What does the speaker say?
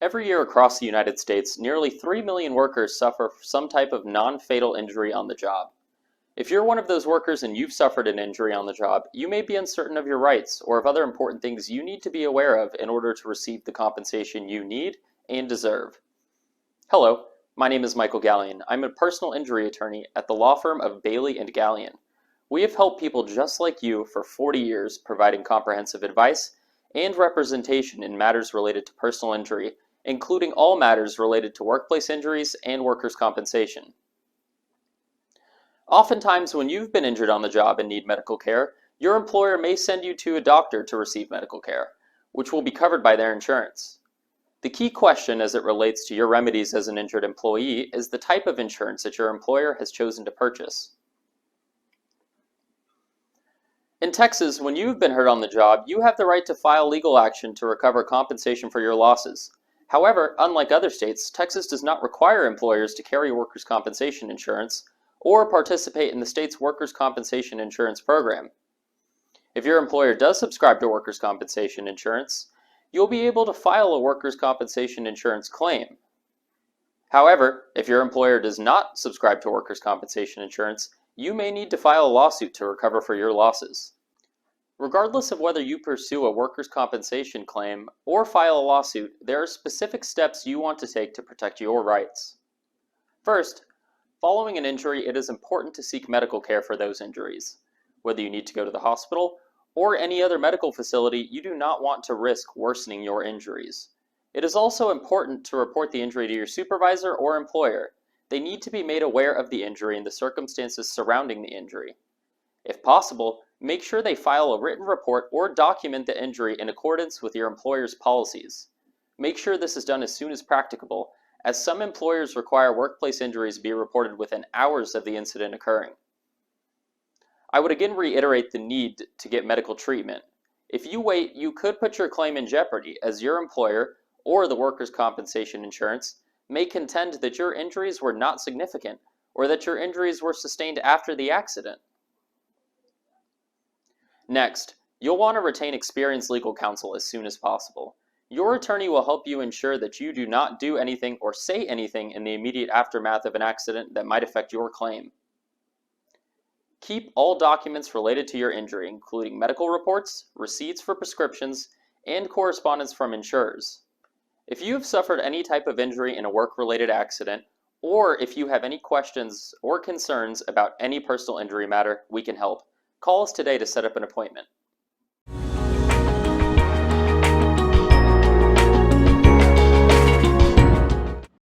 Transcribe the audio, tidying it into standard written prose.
Every year across the United States, nearly 3 million workers suffer some type of non-fatal injury on the job. If you're one of those workers and you've suffered an injury on the job, you may be uncertain of your rights or of other important things you need to be aware of in order to receive the compensation you need and deserve. Hello, my name is Michael Galyen. I'm a personal injury attorney at the law firm of Bailey Galyen. We have helped people just like you for 40 years, providing comprehensive advice and representation in matters related to personal injury, including all matters related to workplace injuries and workers' compensation. Oftentimes, when you've been injured on the job and need medical care, your employer may send you to a doctor to receive medical care, which will be covered by their insurance. The key question as it relates to your remedies as an injured employee is the type of insurance that your employer has chosen to purchase. In Texas, when you've been hurt on the job, you have the right to file legal action to recover compensation for your losses. However, unlike other states, Texas does not require employers to carry workers' compensation insurance or participate in the state's workers' compensation insurance program. If your employer does subscribe to workers' compensation insurance, you'll be able to file a workers' compensation insurance claim. However, if your employer does not subscribe to workers' compensation insurance, you may need to file a lawsuit to recover for your losses. Regardless of whether you pursue a workers' compensation claim or file a lawsuit, there are specific steps you want to take to protect your rights. First, following an injury, it is important to seek medical care for those injuries. Whether you need to go to the hospital or any other medical facility, you do not want to risk worsening your injuries. It is also important to report the injury to your supervisor or employer. They need to be made aware of the injury and the circumstances surrounding the injury. If possible, make sure they file a written report or document the injury in accordance with your employer's policies. Make sure this is done as soon as practicable, as some employers require workplace injuries be reported within hours of the incident occurring. I would again reiterate the need to get medical treatment. If you wait, you could put your claim in jeopardy, as your employer or the workers' compensation insurance may contend that your injuries were not significant or that your injuries were sustained after the accident. Next, you'll want to retain experienced legal counsel as soon as possible. Your attorney will help you ensure that you do not do anything or say anything in the immediate aftermath of an accident that might affect your claim. Keep all documents related to your injury, including medical reports, receipts for prescriptions, and correspondence from insurers. If you have suffered any type of injury in a work-related accident, or if you have any questions or concerns about any personal injury matter, we can help. Call us today to set up an appointment.